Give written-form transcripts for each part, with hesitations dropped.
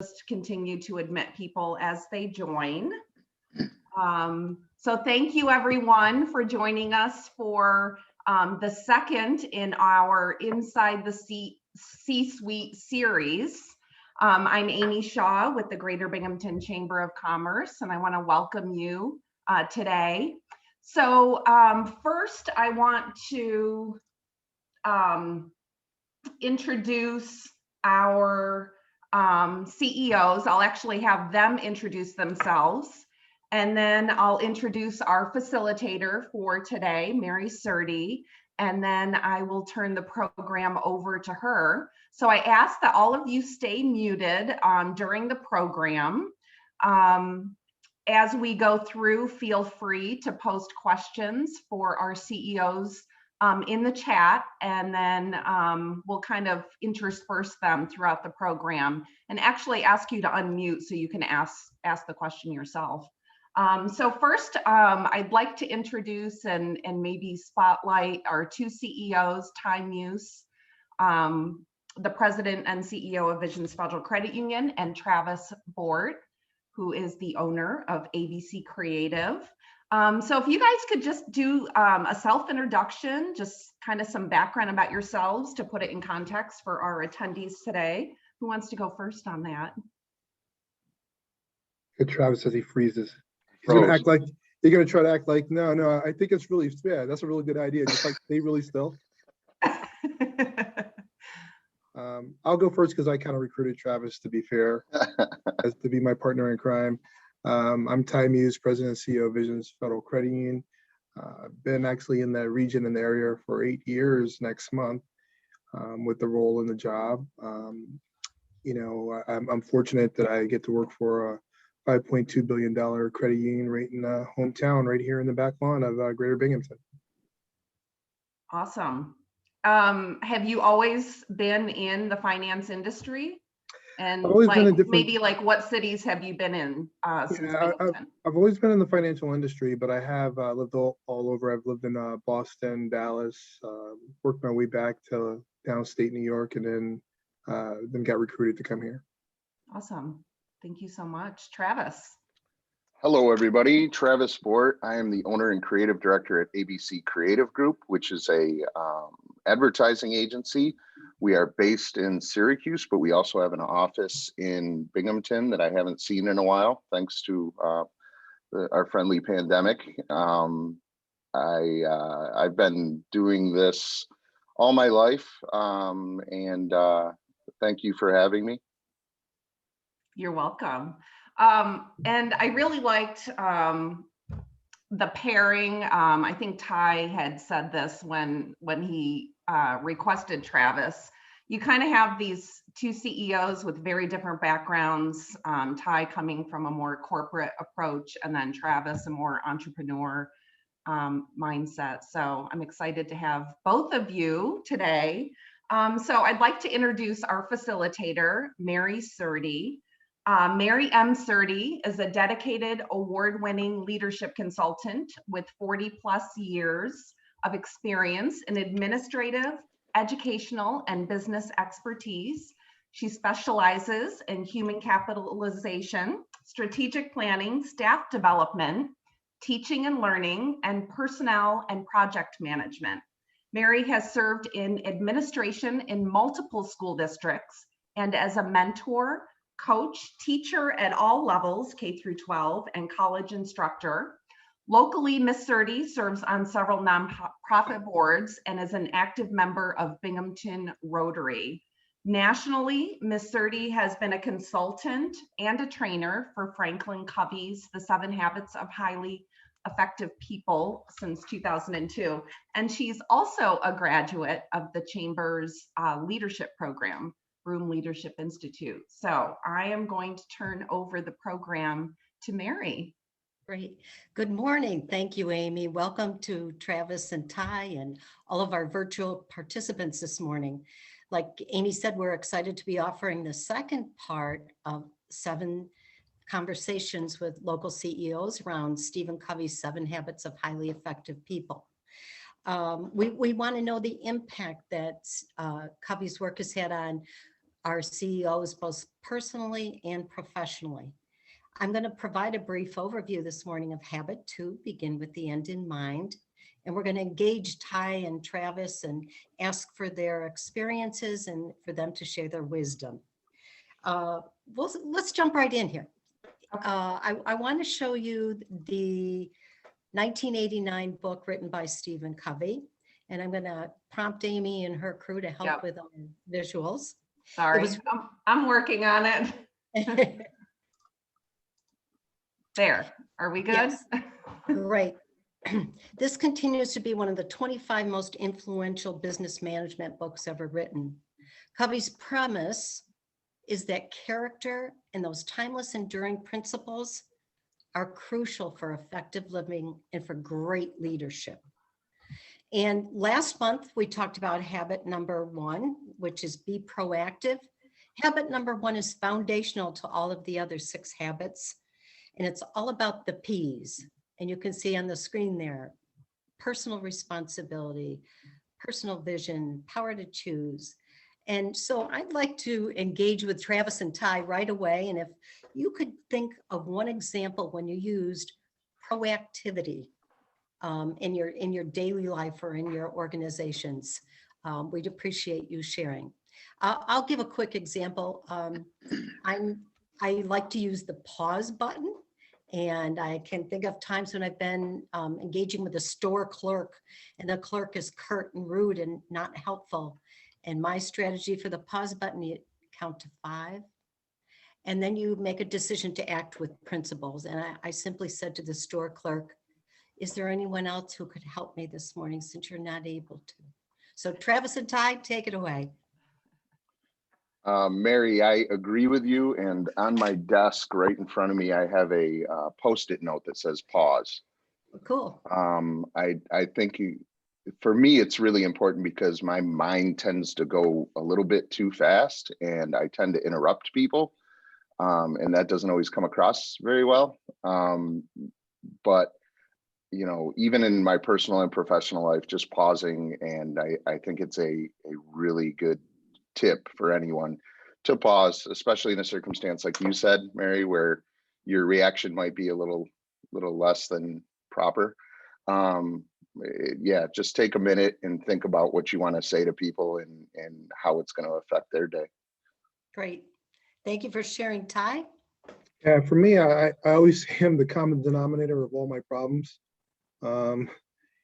just continue to admit people as they join. So thank you everyone for joining us for the second in our Inside the C-Suite series. I'm Amy Shaw with the Greater Binghamton Chamber of Commerce, and I want to welcome you today. So first I want to introduce our CEOs. I'll actually have them introduce themselves. And then I'll introduce our facilitator for today, Mary Surdy, and then I will turn the program over to her. So I ask that all of you stay muted during the program. As we go through, feel free to post questions for our CEOs in the chat, and then we'll kind of intersperse them throughout the program and actually ask you to unmute so you can ask the question yourself. So first, I'd like to introduce and maybe spotlight our two CEOs, Ty Muse, the president and CEO of Visions Federal Credit Union, and Travis Bort, who is the owner of ABC Creative. So if you guys could just do a self-introduction, just kind of some background about yourselves to put it in context for our attendees today. Who wants to go first on that? Good. Travis says he freezes. He's gonna act like you're gonna try to act like no. I think it's really, yeah, that's a really good idea. Just like stay really still. I'll go first because I kind of recruited Travis, to be fair, as to be my partner in crime. I'm Ty Muse, president and CEO of Visions Federal Credit Union. Been actually in the region and the area for 8 years next month with the role in the job. I'm fortunate that I get to work for a $5.2 billion credit union right in the hometown, right here in the back lawn of Greater Binghamton. Awesome. Have you always been in the finance industry? And maybe like what cities have you been in since Binghamton? I've always been in the financial industry, but I have lived all over. I've lived in Boston, Dallas, worked my way back to downstate New York, and then got recruited to come here. Awesome. Thank you so much. Travis. Hello, everybody. Travis Bort. I am the owner and creative director at ABC Creative Group, which is a advertising agency. We are based in Syracuse, but we also have an office in Binghamton that I haven't seen in a while, thanks to our friendly pandemic. I've been doing this all my life, and thank you for having me. You're welcome. And I really liked the pairing. I think Ty had said this when he requested Travis. You kind of have these two CEOs with very different backgrounds. Ty coming from a more corporate approach, and then Travis a more entrepreneur mindset. So I'm excited to have both of you today. So I'd like to introduce our facilitator, Mary Surdy. Mary M. Surdy is a dedicated award-winning leadership consultant with 40+ years of experience in administrative, educational, and business expertise. She specializes in human capitalization, strategic planning, staff development, teaching and learning, and personnel and project management. Mary has served in administration in multiple school districts and as a mentor, coach, teacher at all levels, K through 12, and college instructor. Locally, Ms. Surdy serves on several nonprofit boards and is an active member of Binghamton Rotary. Nationally, Ms. Surdy has been a consultant and a trainer for Franklin Covey's The 7 Habits of Highly Effective People since 2002. And she's also a graduate of the Chamber's leadership program, Broome Leadership Institute. So I am going to turn over the program to Mary. Great. Good morning. Thank you, Amy. Welcome to Travis and Ty and all of our virtual participants this morning. Like Amy said, we're excited to be offering the second part of 7 conversations with local CEOs around Stephen Covey's 7 Habits of Highly Effective People. We want to know the impact that Covey's work has had on our CEOs, both personally and professionally. I'm going to provide a brief overview this morning of Habit 2, begin with the end in mind. And we're going to engage Ty and Travis and ask for their experiences and for them to share their wisdom. Let's jump right in here. I want to show you the 1989 book written by Stephen Covey. And I'm going to prompt Amy and her crew to help with our visuals. Sorry, I'm working on it. There, are we good? Yes. Great. This continues to be one of the 25 most influential business management books ever written. Covey's premise is that character and those timeless enduring principles are crucial for effective living and for great leadership. And last month, we talked about habit number 1, which is be proactive. Habit number 1 is foundational to all of the other 6 habits. And it's all about the P's. And you can see on the screen there, personal responsibility, personal vision, power to choose. And so I'd like to engage with Travis and Ty right away. And if you could think of one example when you used proactivity in your daily life or in your organizations, we'd appreciate you sharing. I'll give a quick example. I like to use the pause button. And I can think of times when I've been engaging with a store clerk and the clerk is curt and rude and not helpful. And my strategy for the pause button, you count to 5. And then you make a decision to act with principles. And I simply said to the store clerk, is there anyone else who could help me this morning since you're not able to? So Travis and Ty, take it away. Mary, I agree with you. And on my desk right in front of me, I have a Post-it note that says pause. Cool. I think for me, it's really important because my mind tends to go a little bit too fast and I tend to interrupt people. And that doesn't always come across very well. But, you know, even in my personal and professional life, just pausing. And I think it's a really good tip for anyone to pause, especially in a circumstance like you said, Mary, where your reaction might be a little less than proper. Yeah, just take a minute and think about what you want to say to people and how it's going to affect their day. Great. Thank you for sharing, Ty. Yeah, for me, I always say I'm the common denominator of all my problems. You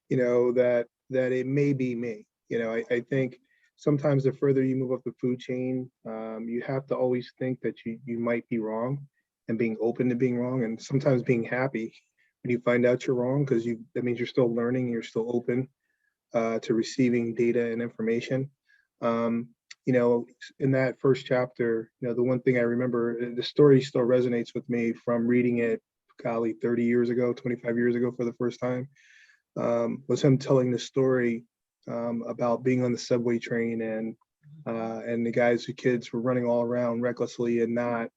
know, that it may be me. You know, I think sometimes the further you move up the food chain, you have to always think that you might be wrong and being open to being wrong, and sometimes being happy when you find out you're wrong, because that means you're still learning, you're still open to receiving data and information. You know, in that first chapter, you know, the one thing I remember, the story still resonates with me from reading it, golly, 30 years ago, 25 years ago for the first time, was him telling the story about being on the subway train and the kids were running all around recklessly and not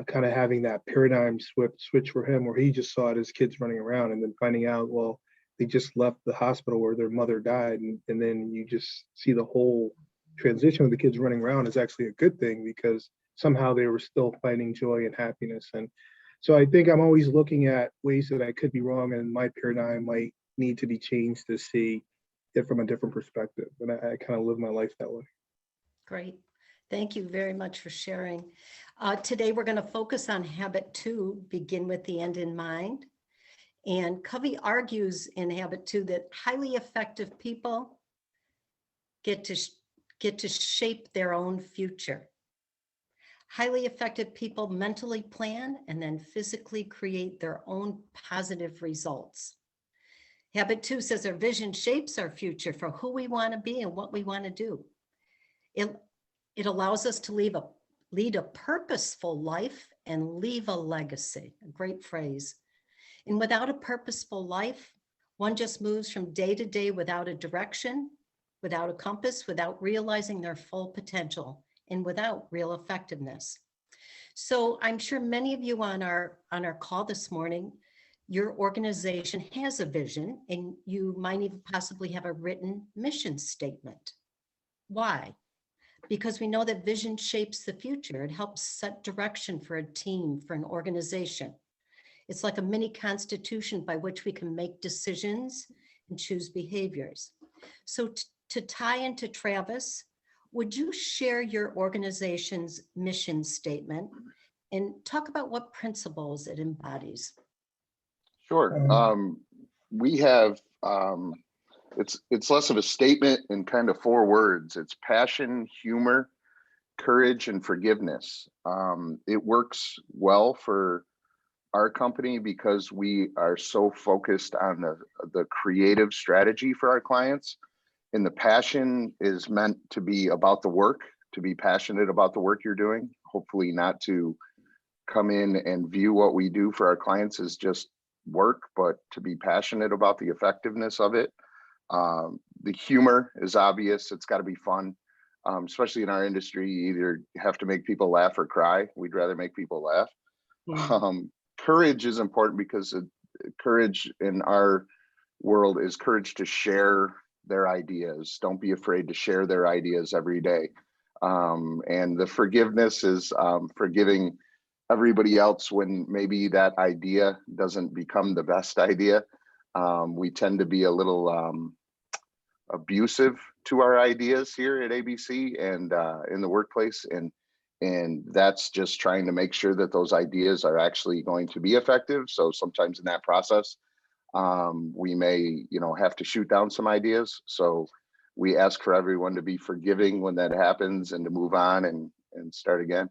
kind of having that paradigm switch for him, where he just saw it as kids running around and then finding out, well, they just left the hospital where their mother died. And then you just see the whole transition of the kids running around is actually a good thing because somehow they were still finding joy and happiness. And so I think I'm always looking at ways that I could be wrong and my paradigm might need to be changed to see it from a different perspective. And I kind of live my life that way. Great. Thank you very much for sharing. Today, we're going to focus on habit 2, begin with the end in mind. And Covey argues in habit 2 that highly effective people get to shape their own future. Highly effective people mentally plan and then physically create their own positive results. Habit 2 says our vision shapes our future for who we want to be and what we want to do. It allows us to lead a purposeful life and leave a legacy, a great phrase. And without a purposeful life, one just moves from day to day without a direction, without a compass, without realizing their full potential, and without real effectiveness. So I'm sure many of you on our call this morning, your organization has a vision and you might even possibly have a written mission statement. Why? because we know that vision shapes the future. It helps set direction for a team, for an organization. It's like a mini constitution by which we can make decisions and choose behaviors. So to tie into Travis, would you share your organization's mission statement and talk about what principles it embodies? Sure. We have, it's less of a statement and kind of 4 words. It's passion, humor, courage, and forgiveness. It works well for our company because we are so focused on the creative strategy for our clients. And the passion is meant to be about the work, to be passionate about the work you're doing, hopefully not to come in and view what we do for our clients as just work, but to be passionate about the effectiveness of it. The humor is obvious. It's got to be fun, especially in our industry. You either have to make people laugh or cry. We'd rather make people laugh. Courage is important because courage in our world is courage to share their ideas. Don't be afraid to share their ideas every day. And the forgiveness is forgiving everybody else when maybe that idea doesn't become the best idea. We tend to be a little abusive to our ideas here at ABC and in the workplace. And that's just trying to make sure that those ideas are actually going to be effective. So sometimes in that process, we may, have to shoot down some ideas. So we ask for everyone to be forgiving when that happens and to move on and start again.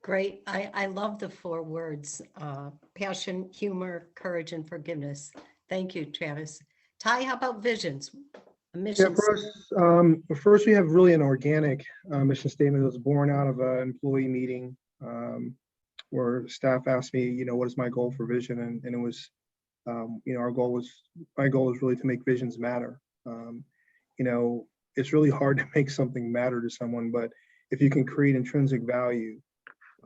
Great. I love the 4 words, passion, humor, courage, and forgiveness. Thank you, Travis. Ty, how about visions? Yeah, first we have really an organic mission statement that was born out of an employee meeting where staff asked me, what is my goal for vision? And it was, my goal was really to make visions matter. It's really hard to make something matter to someone, but if you can create intrinsic value,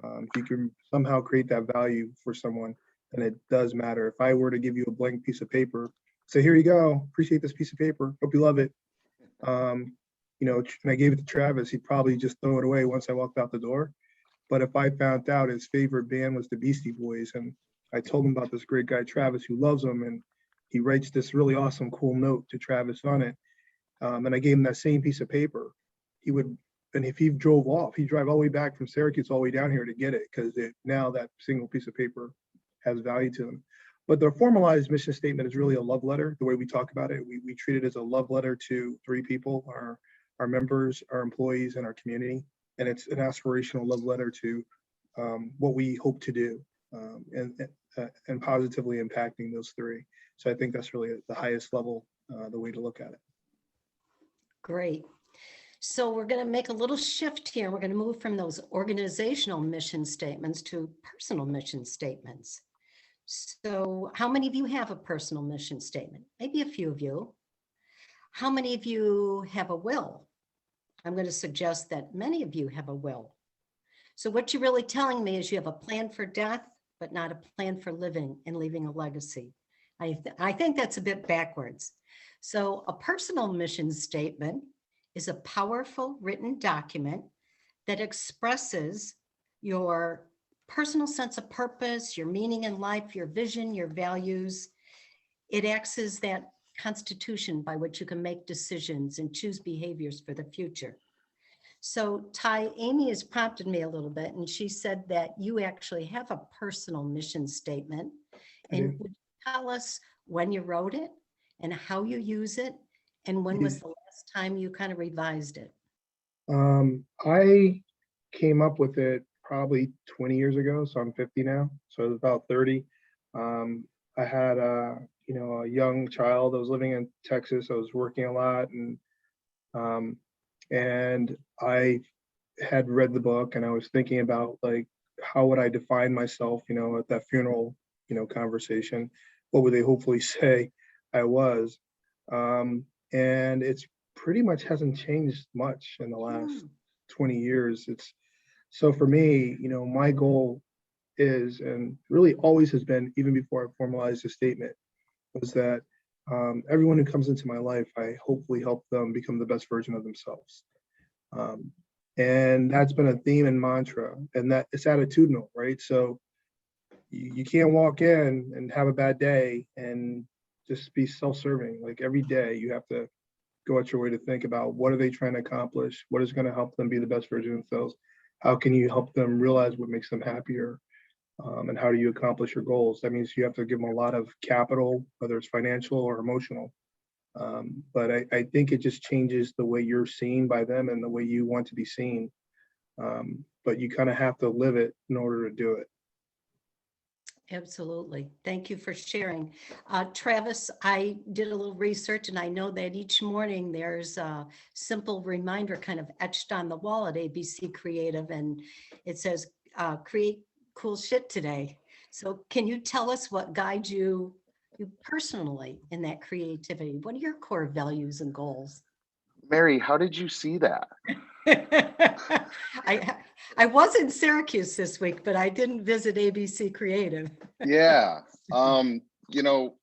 if you can somehow create that value for someone, then it does matter. If I were to give you a blank piece of paper, say, here you go, appreciate this piece of paper, hope you love it. And I gave it to Travis, he'd probably just throw it away once I walked out the door. But if I found out his favorite band was the Beastie Boys, and I told him about this great guy, Travis, who loves them, and he writes this really awesome, cool note to Travis on it, and I gave him that same piece of paper, and if he drove off, he'd drive all the way back from Syracuse all the way down here to get it, because now that single piece of paper has value to him. But the formalized mission statement is really a love letter. The way we talk about it, we treat it as a love letter to 3 people, our members, our employees, and our community. And it's an aspirational love letter to what we hope to do and positively impacting those 3. So I think that's really the highest level, the way to look at it. Great. So we're going to make a little shift here. We're going to move from those organizational mission statements to personal mission statements. So how many of you have a personal mission statement? Maybe a few of you. How many of you have a will? I'm going to suggest that many of you have a will. So what you're really telling me is you have a plan for death, but not a plan for living and leaving a legacy. I think that's a bit backwards. So a personal mission statement is a powerful written document that expresses your personal sense of purpose, your meaning in life, your vision, your values. It acts as that constitution by which you can make decisions and choose behaviors for the future. So Ty, Amy has prompted me a little bit, and she said that you actually have a personal mission statement. And would you tell us when you wrote it and how you use it, and when was the last time you kind of revised it? I came up with it probably 20 years ago, so I'm 50 now, so it was about 30. I had a young child. I was living in Texas. I was working a lot, and I had read the book, and I was thinking about, like, how would I define myself, at that funeral, conversation? What would they hopefully say I was? And it's pretty much hasn't changed much in the last 20 years. So for me, my goal is, and really always has been, even before I formalized the statement, was that everyone who comes into my life, I hopefully help them become the best version of themselves. Um, and that's been a theme and mantra, and that it's attitudinal, right? So you can't walk in and have a bad day and just be self-serving. Like every day you have to go out your way to think about what are they trying to accomplish? What is going to help them be the best version of themselves? How can you help them realize what makes them happier? And how do you accomplish your goals? That means you have to give them a lot of capital, whether it's financial or emotional. But I think it just changes the way you're seen by them and the way you want to be seen. But you kind of have to live it in order to do it. Absolutely. Thank you for sharing. Travis, I did a little research and I know that each morning there's a simple reminder kind of etched on the wall at ABC Creative, and it says, create cool shit today. So can you tell us what guides you personally in that creativity? What are your core values and goals? Mary, how did you see that? I was in Syracuse this week, but I didn't visit ABC Creative. Yeah. You know,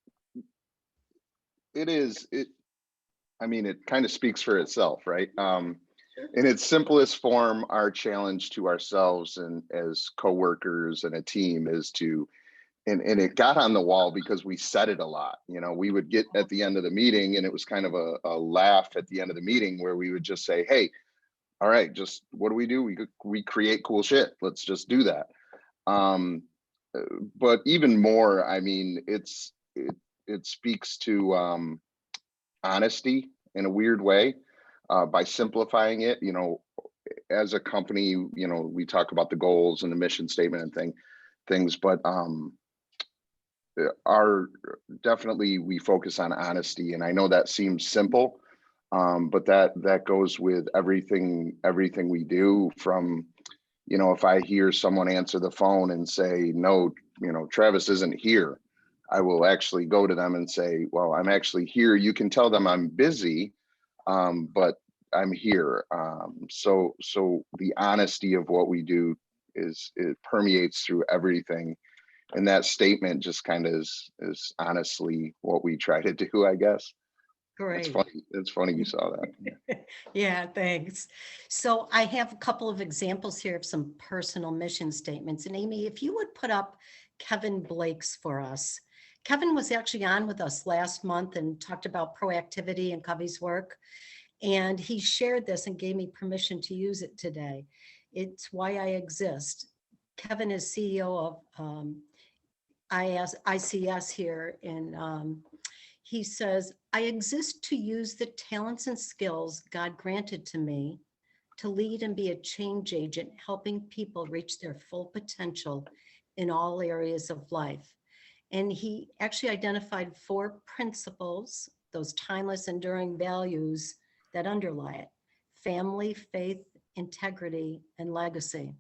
I mean, it kind of speaks for itself, right? In its simplest form, our challenge to ourselves and as coworkers and a team is to, and it got on the wall because we said it a lot. You know, we would get at the end of the meeting and it was kind of a laugh at the end of the meeting where we would just say, hey, all right, just what do? We create cool shit. Let's just do that. But even more, I mean, it speaks to honesty in a weird way by simplifying it. You know, as a company, you know, we talk about the goals and the mission statement and things, but definitely we focus on honesty, and I know that seems simple, but that goes with everything we do. From, you know, if I hear someone answer the phone and say, no, you know, Travis isn't here, I will actually go to them and say, well, I'm actually here. You can tell them I'm busy, but I'm here. So the honesty of what we do it permeates through everything. And that statement just kind of is honestly what we try to do, I guess. It's Great. funny. It's funny you saw that. Yeah, thanks. So I have a couple of examples here of some personal mission statements. And Amy, if you would put up Kevin Blake's for us. Kevin was actually on with us last month and talked about proactivity and Covey's work. And he shared this and gave me permission to use it today. It's why I exist. Kevin is CEO of ICS here, and he says, I exist to use the talents and skills God granted to me to lead and be a change agent, helping people reach their full potential in all areas of life. And he actually identified 4 principles, those timeless, enduring values that underlie it: family, faith, integrity, and legacy.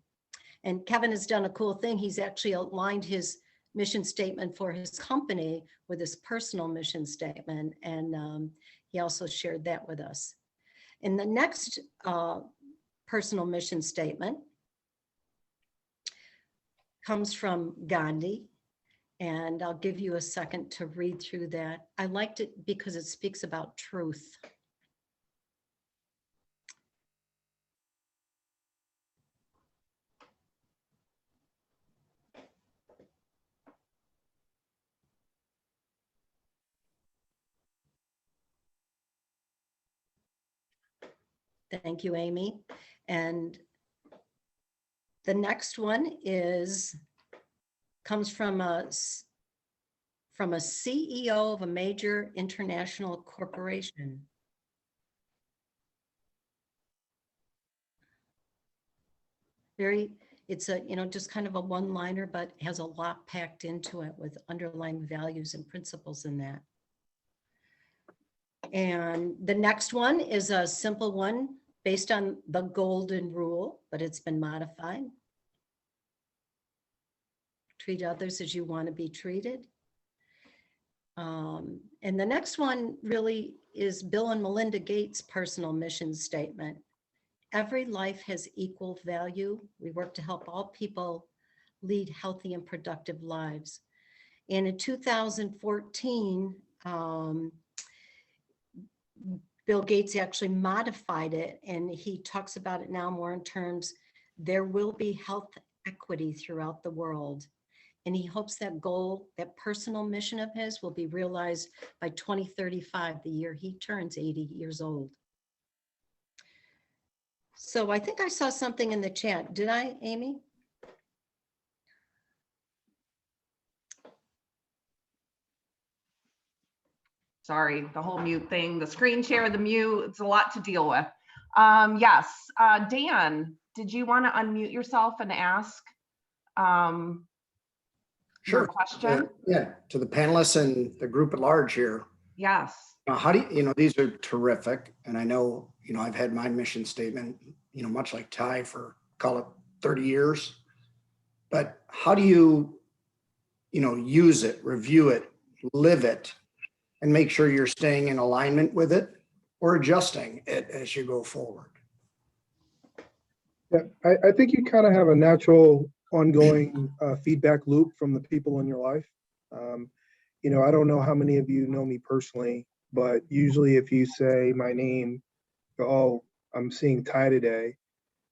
And Kevin has done a cool thing. He's actually aligned his mission statement for his company with his personal mission statement. And he also shared that with us. And the next personal mission statement comes from Gandhi. And I'll give you a second to read through that. I liked it because it speaks about truth. Thank you, Amy. And the next one comes from a CEO of a major international corporation. It's a, just kind of a one-liner, but has a lot packed into it with underlying values and principles in that. And the next one is a simple one based on the golden rule, but it's been modified. Treat others as you want to be treated. And the next one really is Bill and Melinda Gates' personal mission statement. Every life has equal value. We work to help all people lead healthy and productive lives. And in 2014, Bill Gates actually modified it, and he talks about it now more in terms, there will be health equity throughout the world. And he hopes that goal, that personal mission of his, will be realized by 2035, the year he turns 80 years old. So I think I saw something in the chat. Did I, Amy? Sorry, the whole mute thing, the screen share, the mute, it's a lot to deal with. Yes, Dan, did you want to unmute yourself and ask your Sure. question? Yeah, to the panelists and the group at large here. Yes. How do you, these are terrific. And I know, I've had my mission statement, much like Ty for call it 30 years. But how do you, use it, review it, live it, and make sure you're staying in alignment with it or adjusting it as you go forward? Yeah, I think you kind of have a natural ongoing feedback loop from the people in your life. I don't know how many of you know me personally, but usually if you say my name, oh, I'm seeing Ty today,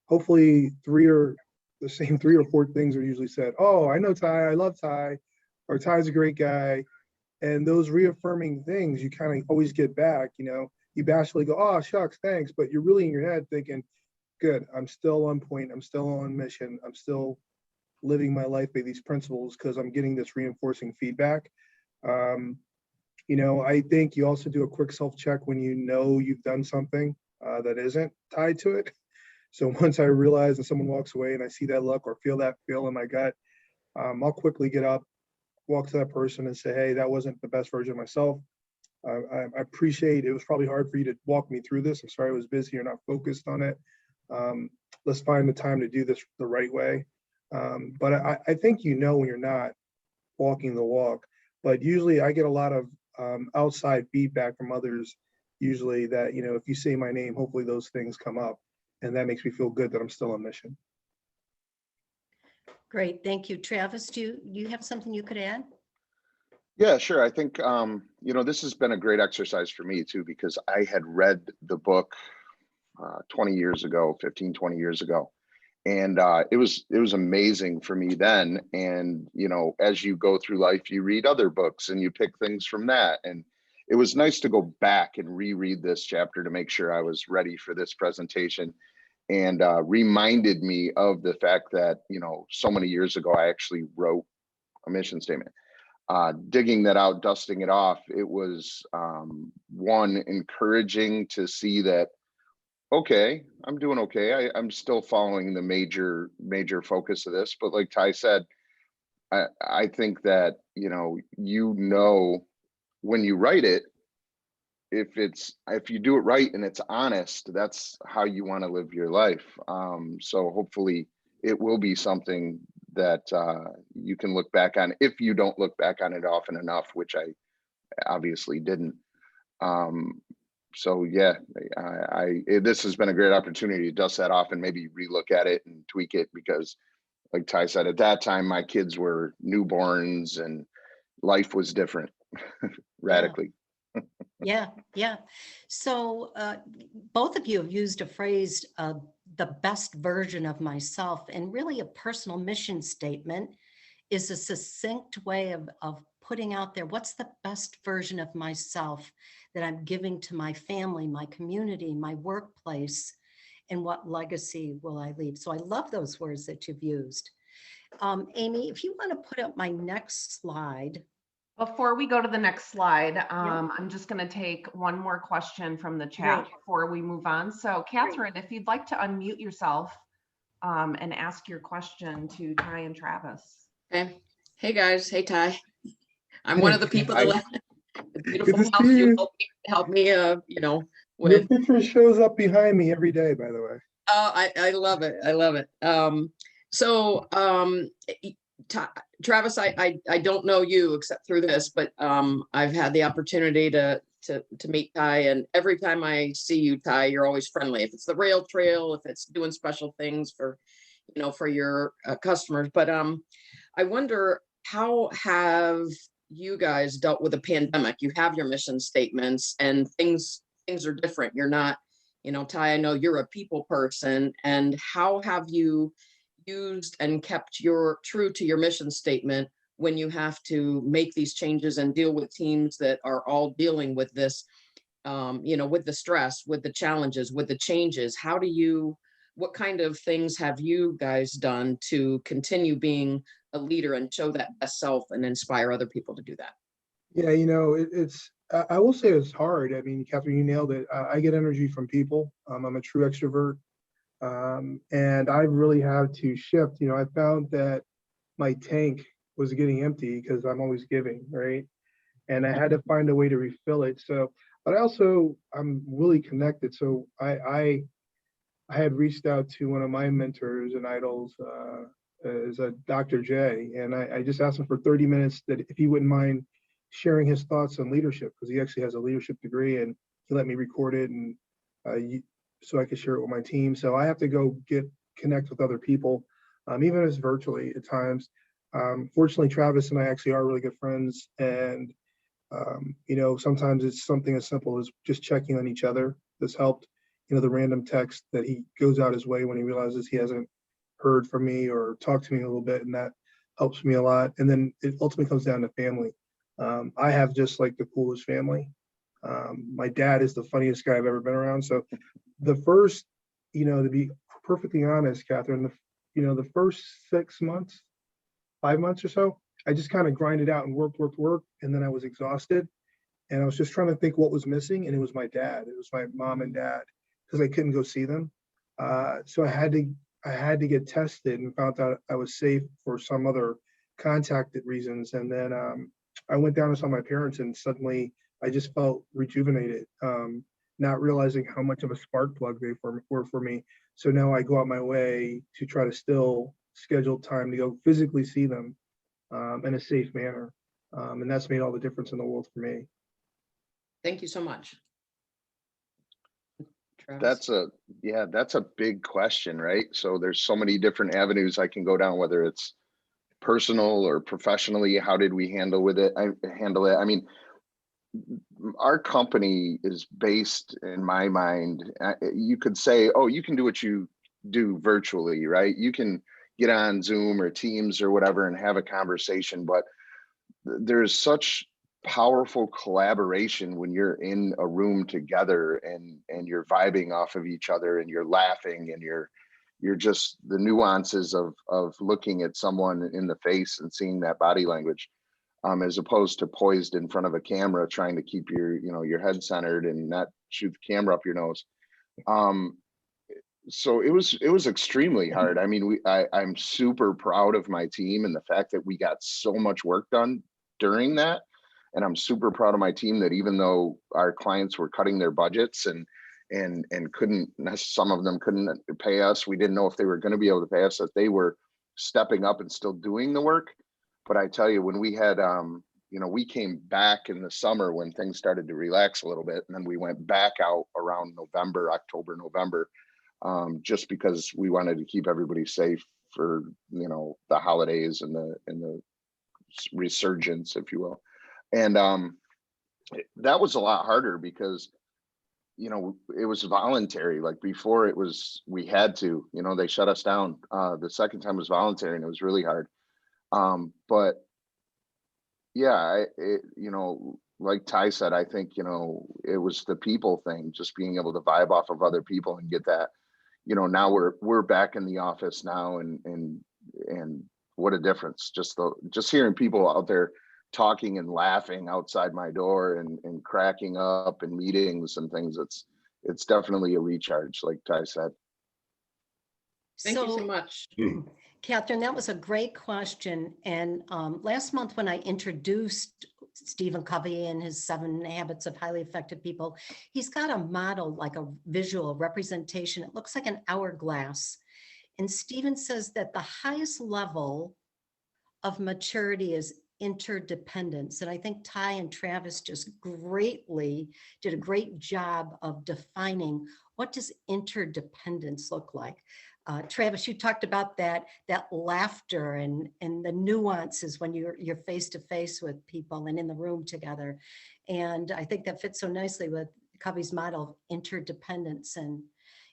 hopefully the same three or four things are usually said. Oh, I know Ty, I love Ty, or Ty's a great guy. And those reaffirming things, you kind of always get back, you bashfully go, oh, shucks, thanks. But you're really in your head thinking, good, I'm still on point, I'm still on mission, I'm still living my life by these principles because I'm getting this reinforcing feedback. I think you also do a quick self-check when you've done something that isn't tied to it. So once I realize that someone walks away and I see that look or feel that feel in my gut, I'll quickly get up, walk to that person and say, hey, that wasn't the best version of myself. I appreciate it. Was probably hard for you to walk me through this. I'm sorry I was busy or not focused on it. Let's find the time to do this the right way. But I think when you're not walking the walk. But usually I get a lot of outside feedback from others, usually that, if you say my name, hopefully those things come up. And that makes me feel good that I'm still on mission. Great, thank you. Travis, do you have something you could add? Yeah, sure. I think, this has been a great exercise for me too, because I had read the book 20 years ago, 15, 20 years ago. And it was amazing for me then. And, as you go through life, you read other books and you pick things from that. And it was nice to go back and reread this chapter to make sure I was ready for this presentation, and reminded me of the fact that, so many years ago, I actually wrote a mission statement. Digging that out, dusting it off, it was one, encouraging to see that, okay, I'm doing okay. I'm still following the major focus of this, but like Ty said, I think that, when you write it, if you do it right and it's honest, that's how you want to live your life. So hopefully it will be something that you can look back on, if you don't look back on it often enough, which I obviously didn't. So yeah, this has been a great opportunity to dust that off and maybe relook at it and tweak it, because like Ty said, at that time, my kids were newborns and life was different radically. Yeah. So both of you have used a phrase, the best version of myself, and really a personal mission statement is a succinct way of putting out there, what's the best version of myself that I'm giving to my family, my community, my workplace, and what legacy will I leave? So I love those words that you've used. Amy, if you want to put up my next slide. Before we go to the next slide, I'm just going to take one more question from the chat before we move on. So Catherine, if you'd like to unmute yourself and ask your question to Ty and Travis. Okay. Hey guys. Hey Ty. I'm one of the people that left the beautiful Good to house. see You you. help me, Your with. picture shows up behind me every day, by the way. Oh, I love it. I love it. Travis, I don't know you except through this, but I've had the opportunity to meet Ty, and every time I see you, Ty, you're always friendly. If it's the rail trail, if it's doing special things for your customers. But I wonder, how have you guys dealt with the pandemic? You have your mission statements and things things are different. You're not, Ty, I know you're a people person, and how have you used and kept your true to your mission statement when you have to make these changes and deal with teams that are all dealing with this, with the stress, with the challenges, with the changes? What kind of things have you guys done to continue being a leader and show that best self and inspire other people to do that? Yeah, I will say it's hard. I mean, Catherine, you nailed it. I get energy from people. I'm a true extrovert. And I really have to shift. I found that my tank was getting empty because I'm always giving, right? And I had to find a way to refill it. So, but I'm really connected. So I had reached out to one of my mentors and idols, is a Dr. J, and I just asked him for 30 minutes that if he wouldn't mind sharing his thoughts on leadership, because he actually has a leadership degree, and he let me record it and so I could share it with my team. So I have to go connect with other people, even if it's virtually at times. Fortunately, Travis and I actually are really good friends, and sometimes it's something as simple as just checking on each other that's helped. The random text that he goes out his way when he realizes he hasn't heard from me or talked to me a little bit, and that helps me a lot. And then it ultimately comes down to family. I have just like the coolest family. My dad is the funniest guy I've ever been around. So the first, to be perfectly honest, Catherine, the first 6 months, 5 months or so, I just kind of grinded out and worked. And then I was exhausted. And I was just trying to think what was missing. And it was my dad. It was my mom and dad, because I couldn't go see them. So I had to get tested and found out I was safe for some other contacted reasons. And then I went down and saw my parents, and suddenly I just felt rejuvenated, not realizing how much of a spark plug they were for me. So now I go out my way to try to still schedule time to go physically see them in a safe manner. And that's made all the difference in the world for me. Thank you so much. Travis? That's a big question, right? So there's so many different avenues I can go down, whether it's personal or professionally. How did we handle it? I mean, our company is based, in my mind, you could say, oh, you can do what you do virtually, right? You can get on Zoom or Teams or whatever and have a conversation, but there's such powerful collaboration when you're in a room together and you're vibing off of each other and you're laughing and you're just the nuances of looking at someone in the face and seeing that body language, as opposed to poised in front of a camera trying to keep your head centered and not shoot the camera up your nose. So it was extremely hard. I mean, I'm super proud of my team and the fact that we got so much work done during that. And I'm super proud of my team that even though our clients were cutting their budgets and couldn't, some of them couldn't pay us, we didn't know if they were going to be able to pay us, that they were stepping up and still doing the work. But I tell you, when we had, we came back in the summer when things started to relax a little bit, and then we went back out around October, November, just because we wanted to keep everybody safe for, the holidays and the resurgence, if you will. And that was a lot harder because, it was voluntary. Like before we had to, they shut us down. The second time was voluntary and it was really hard. But yeah, like Ty said, I think, it was the people thing, just being able to vibe off of other people and get that, now we're back in the office now and what a difference. Just hearing people out there talking and laughing outside my door and cracking up and meetings and things, it's definitely a recharge, like Ty said. Thank you so much. Catherine, that was a great question. And last month when I introduced Stephen Covey and his 7 Habits of Highly Effective People, he's got a model, like a visual representation. It looks like an hourglass. And Stephen says that the highest level of maturity is interdependence. And I think Ty and Travis just did a great job of defining what does interdependence look like. Travis, you talked about that laughter and the nuances when you're face to face with people and in the room together. And I think that fits so nicely with Covey's model of interdependence. And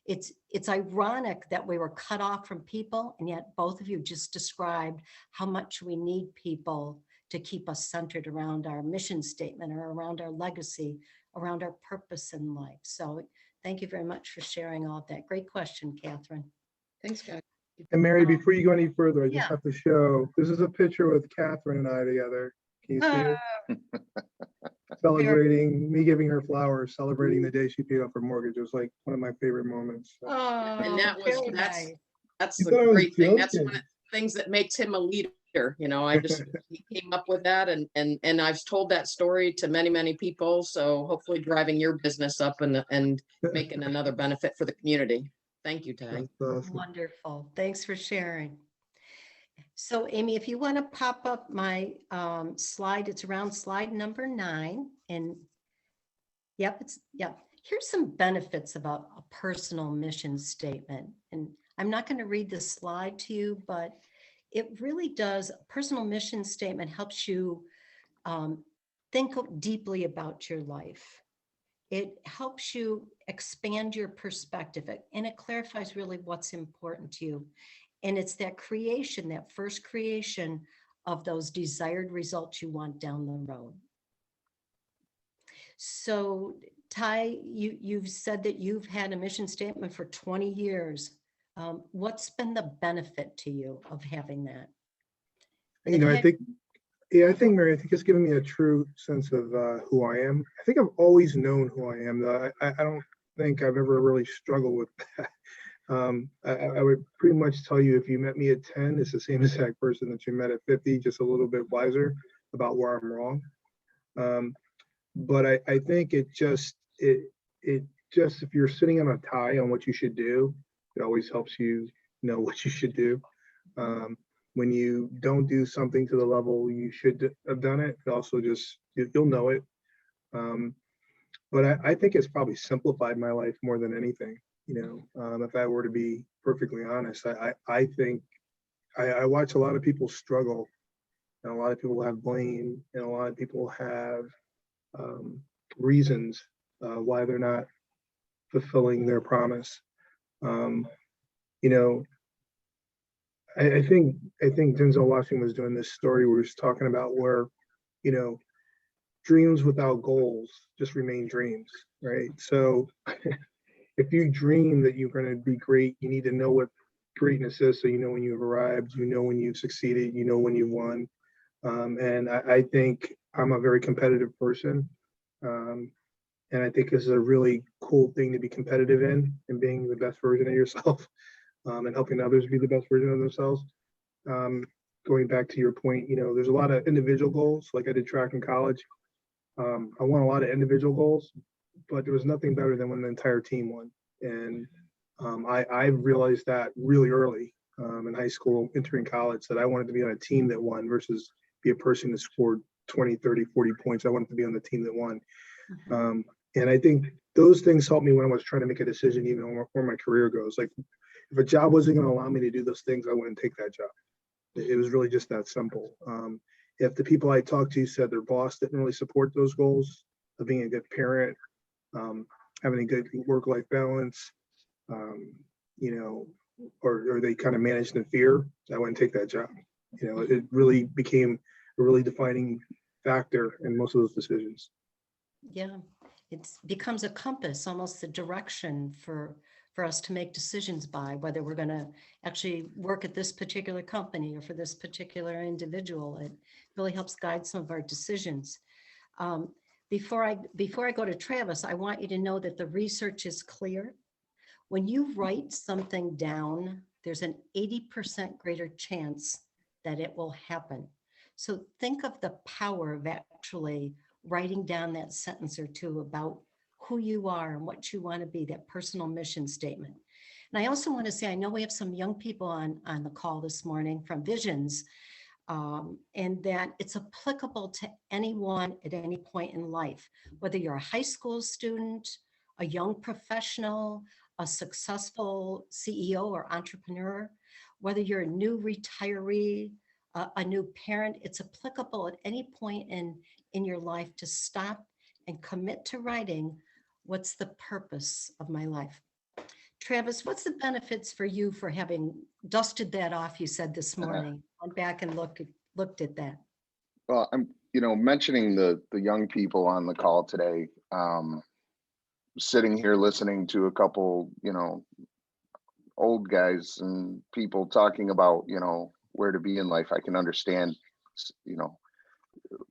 it's ironic that we were cut off from people, and yet both of you just described how much we need people to keep us centered around our mission statement or around our legacy, around our purpose in life. So thank you very much for sharing all of that. Great question, Catherine. Thanks, guys. And Mary, before you go any further, I just Yeah. have to show, this is a picture with Catherine and I together. Can you see it? Celebrating, me giving her flowers, celebrating the day she paid off her mortgage. It was like one of my favorite moments. So. And that was, very that's, nice. that's You the thought I was great thing. That's one joking. of the things that makes him a leader. You know, I just, he came up with that, and I've told that story to many, many people. So hopefully driving your business up and making another benefit for the community. Thank you, Ty. That's awesome. Wonderful. Thanks for sharing. So Amy, if you want to pop up my slide, it's around slide number 9. And yep. Here's some benefits about a personal mission statement. And I'm not going to read this slide to you, but it really does. A personal mission statement helps you think deeply about your life. It helps you expand your perspective, and it clarifies really what's important to you. And it's that creation, that first creation of those desired results you want down the road. So Ty, you've said that you've had a mission statement for 20 years. What's been the benefit to you of having that? You know, I think, Mary, I think it's given me a true sense of who I am. I think I've always known who I am. I don't think I've ever really struggled with that. I would pretty much tell you if you met me at 10, it's the same exact person that you met at 50, just a little bit wiser about where I'm wrong. But I think it just, if you're sitting on a tie on what you should do, it always helps you know what you should do. When you don't do something to the level you should have done it, it also just, you'll know it. But I think it's probably simplified my life more than anything. You know, if I were to be perfectly honest, I think I watch a lot of people struggle, and a lot of people have blame, and a lot of people have reasons why they're not fulfilling their promise. You know, I think Denzel Washington was doing this story where he was talking about where, you know, dreams without goals just remain dreams, right? So if you dream that you're going to be great, you need to know what greatness is, so you know when you've arrived, you know when you've succeeded, you know when you've won. And I think I'm a very competitive person. And I think this is a really cool thing to be competitive in, and being the best version of yourself, and helping others be the best version of themselves. Going back to your point, you know, there's a lot of individual goals. Like I did track in college. I won a lot of individual goals, but there was nothing better than when the entire team won. And I realized that really early in high school, entering college, that I wanted to be on a team that won versus be a person that scored 20, 30, 40 points. I wanted to be on the team that won. And I think those things helped me when I was trying to make a decision, even on where my career goes. Like if a job wasn't going to allow me to do those things, I wouldn't take that job. It was really just that simple. If the people I talked to said their boss didn't really support those goals of being a good parent, having a good work-life balance, you know, or they kind of managed in fear, I wouldn't take that job. You know, it really became a really defining factor in most of those decisions. Yeah, it becomes a compass, almost the direction for us to make decisions by, whether we're going to actually work at this particular company or for this particular individual. It really helps guide some of our decisions. Before I go to Travis, I want you to know that the research is clear. When you write something down, there's an 80% greater chance that it will happen. So think of the power of actually writing down that sentence or two about who you are and what you want to be, that personal mission statement. And I also want to say, I know we have some young people on the call this morning from Visions, and that it's applicable to anyone at any point in life, whether you're a high school student, a young professional, a successful CEO or entrepreneur, whether you're a new retiree, a new parent. It's applicable at any point in your life to stop and commit to writing What's the purpose of my life? Travis, what's the benefits for you for having dusted that off, you said this morning? Went back and looked at that. Well, I'm, mentioning the young people on the call today, sitting here listening to a couple, old guys and people talking about, where to be in life. I can understand,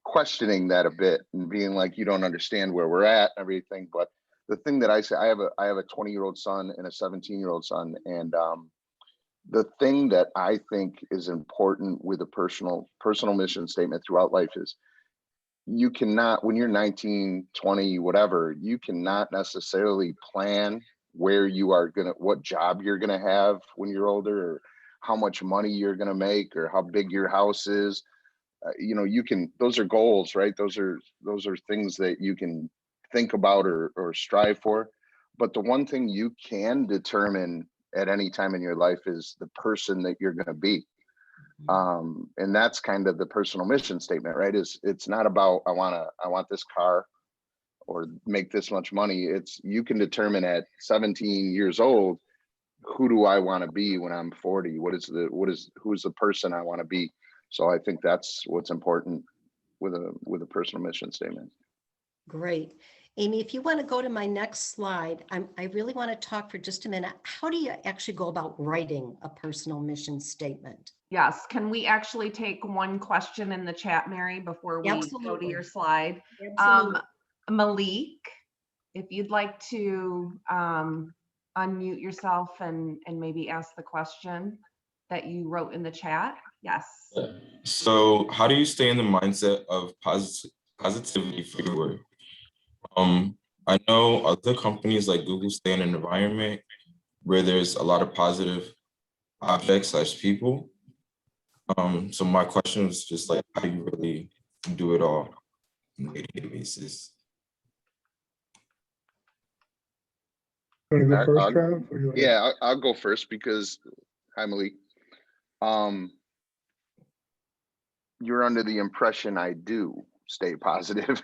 questioning that a bit and being like, you don't understand where we're at and everything. But the thing that I say, I have a 20-year-old son and a 17-year-old son. And the thing that I think is important with a personal mission statement throughout life is you cannot, when you're 19, 20, whatever, you cannot necessarily plan where you are what job you're gonna have when you're older, or how much money you're gonna make, or how big your house is. You can, those are goals, right? Those are things that you can think about or strive for. But the one thing you can determine at any time in your life is the person that you're going to be. And that's kind of the personal mission statement, right? It's not about, I want this car or make this much money. It's, you can determine at 17 years old, who do I want to be when I'm 40? Who's the person I want to be? So I think that's what's important with a personal mission statement. Great. Amy, if you want to go to my next slide, I really want to talk for just a minute. How do you actually go about writing a personal mission statement? Yes, can we actually take one question in the chat, Mary, before we go to Absolutely. your slide? Absolutely. Malik, if you'd like to unmute yourself and maybe ask the question that you wrote in the chat. Yes. So how do you stay in the mindset of positivity for your work? I know other companies like Google stay in an environment where there's a lot of positive objects / people. So my question is just like, how do you really do it all on a day-to-day basis? You want to go first, Trav? Or you wanna- Yeah, I'll go first because, hi Malik. You're under the impression I do stay positive.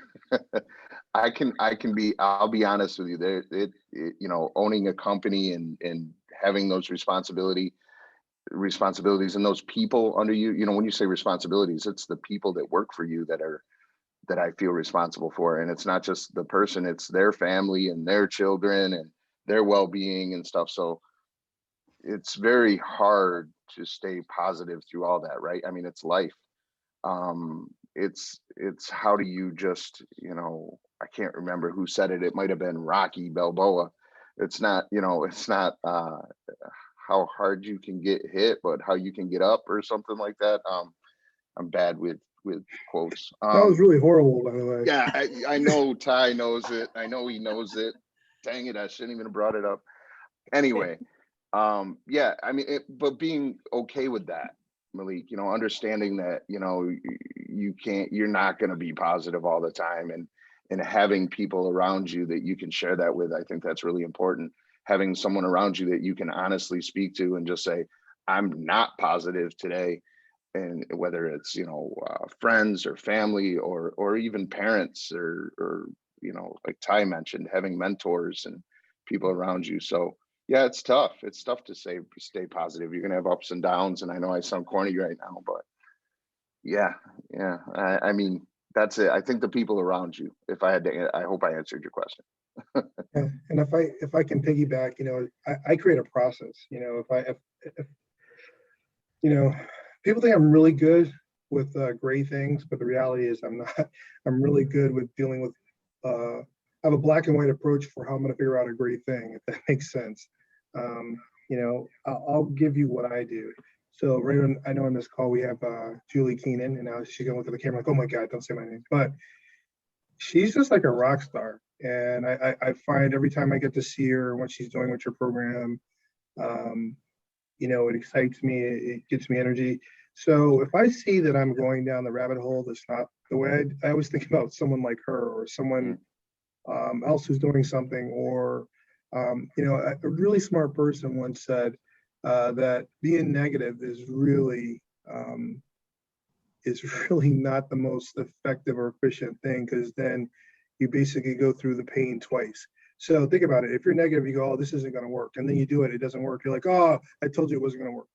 I'll be honest with you. Owning a company and having those responsibilities and those people under you, when you say responsibilities, it's the people that work for you that I feel responsible for. And it's not just the person, it's their family and their children and their well-being and stuff. So it's very hard to stay positive through all that, right? I mean, it's life. It's how do you just, I can't remember who said it. It might have been Rocky Balboa. It's not how hard you can get hit, but how you can get up or something like that. I'm bad with quotes. That was really horrible, by the way. Yeah, I know Ty knows it. I know he knows it. Dang it, I shouldn't even have brought it up. Anyway, yeah, I mean, but being okay with that, Malik, understanding that, you're not going to be positive all the time, and having people around you that you can share that with. I think that's really important. Having someone around you that you can honestly speak to and just say, I'm not positive today. And whether it's, friends or family or even parents or, like Ty mentioned, having mentors and people around you. So yeah, it's tough. It's tough to stay positive. You're going to have ups and downs. And I know I sound corny right now, but yeah. I mean, that's it. I think the people around you, I hope I answered your question. Yeah. And if I can piggyback, I create a process. If people think I'm really good with gray things, but the reality is I'm not. I'm really good with dealing with. I have a black and white approach for how I'm going to figure out a gray thing, if that makes sense. I'll give you what I do. So Raymond, I know on this call we have Julie Keenan, and now she's gonna look at the camera like, oh my God, don't say my name. But she's just like a rock star. And I find every time I get to see her and what she's doing with your program, it excites me, it gets me energy. So if I see that I'm going down the rabbit hole that's not the way I always think about someone like her or someone else who's doing something, or a really smart person once said that being negative is really not the most effective or efficient thing, because then you basically go through the pain twice. So think about it. If you're negative, you go, oh, this isn't going to work. And then you do it, it doesn't work. You're like, oh, I told you it wasn't going to work.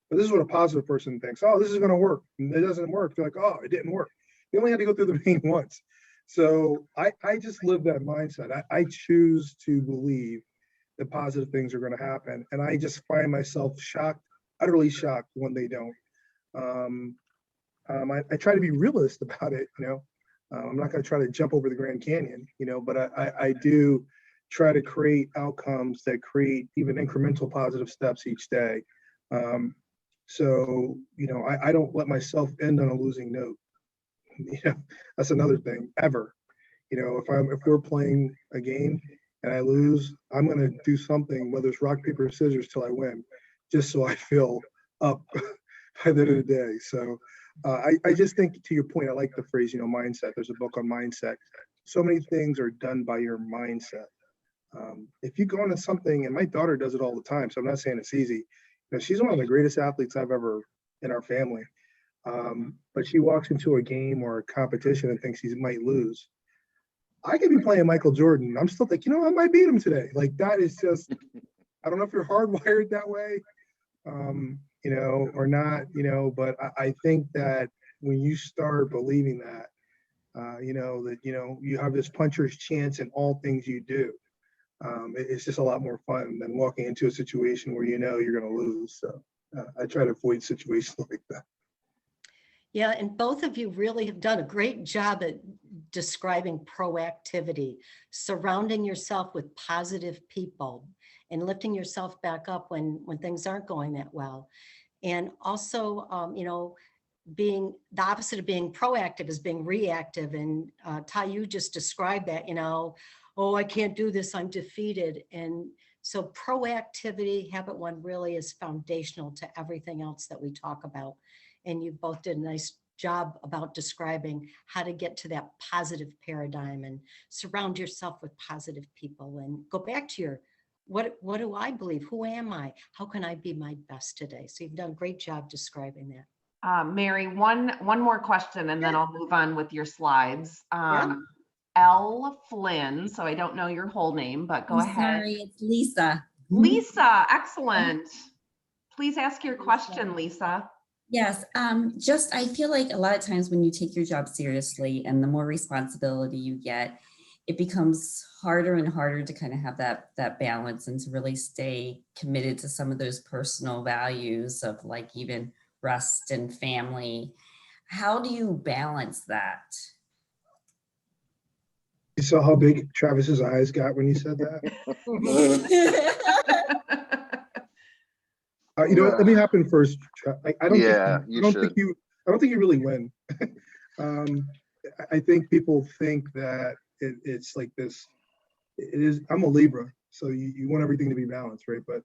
But this is what a positive person thinks. Oh, this is going to work. And it doesn't work. They're like, oh, it didn't work. You only had to go through the pain once. So I just live that mindset. I choose to believe that positive things are going to happen. And I just find myself shocked, utterly shocked when they don't. I try to be realist about it, you know. I'm not going to try to jump over the Grand Canyon, you know, but I do try to create outcomes that create even incremental positive steps each day. So, you know, I don't let myself end on a losing note. You know, that's another thing ever. You know, if we're playing a game and I lose, I'm going to do something, whether it's rock, paper, scissors till I win, just so I feel up by the end of the day. So I just think, to your point, I like the phrase, you know, mindset. There's a book on mindset. So many things are done by your mindset. If you go into something, and my daughter does it all the time, so I'm not saying it's easy. You know, she's one of the greatest athletes I've ever in our family. But she walks into a game or a competition and thinks she might lose. I could be playing Michael Jordan. I'm still thinking, you know, I might beat him today. Like, that is just, I don't know if you're hardwired that way, you know, or not, you know, but I think that when you start believing that, you know, that, you know, you have this puncher's chance in all things you do. It's just a lot more fun than walking into a situation where you know you're going to lose. So I try to avoid situations like that. Yeah, and both of you really have done a great job at describing proactivity, surrounding yourself with positive people and lifting yourself back up when things aren't going that well. And also, you know, being the opposite of being proactive is being reactive. And Ty, you just described that, you know, oh, I can't do this, I'm defeated. And so proactivity, habit one, really is foundational to everything else that we talk about. And you both did a nice job about describing how to get to that positive paradigm and surround yourself with positive people and go back to your, what do I believe? Who am I? How can I be my best today? So you've done a great job describing that. Mary, one more question, and then I'll move on with your slides. Yeah. L. Flynn, so I don't know your whole name, but go I'm ahead. sorry, it's Lisa. Lisa, excellent. Please ask your question, Lisa. Yes, just I feel like a lot of times when you take your job seriously and the more responsibility you get, it becomes harder and harder to kind of have that balance and to really stay committed to some of those personal values of like even rest and family. How do you balance that? You saw how big Travis's eyes got when you said that? You know what, let me hop in first. I don't think you really win. I think people think that it's like this. It is. I'm a Libra, so you want everything to be balanced, right? But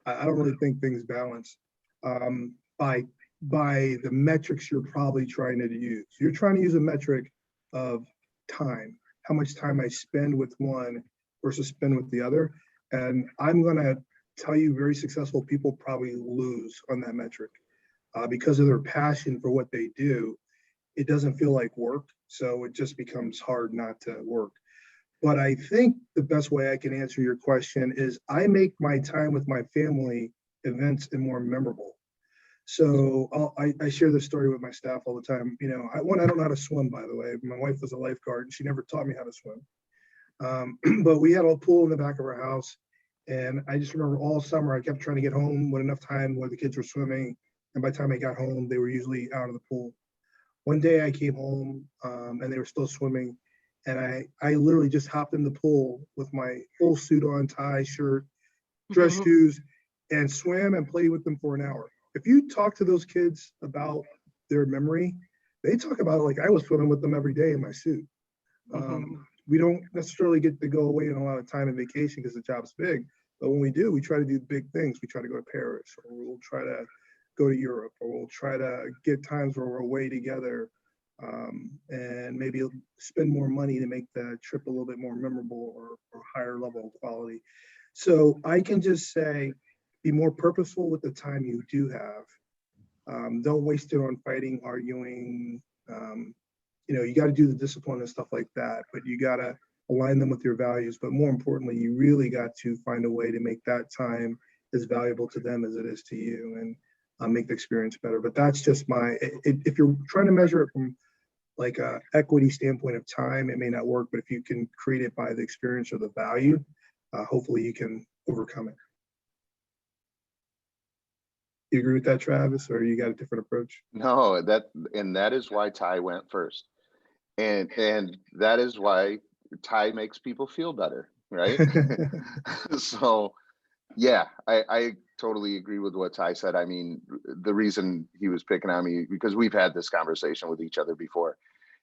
I don't really think things balance by the metrics you're probably trying to use. You're trying to use a metric of time, how much time I spend with one versus spend with the other, and I'm gonna tell you, very successful people probably lose on that metric because of their passion for what they do. It doesn't feel like work, so it just becomes hard not to work. But I think the best way I can answer your question is I make my time with my family events and more memorable. So I share this story with my staff all the time. You know, I don't know how to swim, by the way. My wife was a lifeguard and she never taught me how to swim. But we had a pool in the back of our house. And I just remember all summer, I kept trying to get home with enough time where the kids were swimming. And by the time I got home, they were usually out of the pool. One day I came home and they were still swimming. And I literally just hopped in the pool with my full suit on, tie, shirt, dress shoes, and swam and played with them for an hour. If you talk to those kids about their memory, they talk about it like I was swimming with them every day in my suit. We don't necessarily get to go away in a lot of time and vacation because the job's big. But when we do, we try to do big things. We try to go to Paris, or we'll try to go to Europe, or we'll try to get times where we're away together and maybe spend more money to make the trip a little bit more memorable or higher level of quality. So I can just say, be more purposeful with the time you do have. Don't waste it on fighting, arguing. You know, you got to do the discipline and stuff like that, but you got to align them with your values, but more importantly, you really got to find a way to make that time as valuable to them as it is to you, and make the experience better. But that's just if you're trying to measure it from like a equity standpoint of time, it may not work, but if you can create it by the experience or the value, hopefully you can overcome it. You agree with that, Travis, or you got a different approach? No, that is why Ty went first. And that is why Ty makes people feel better, right? So yeah, I totally agree with what Ty said. I mean, the reason he was picking on me, because we've had this conversation with each other before,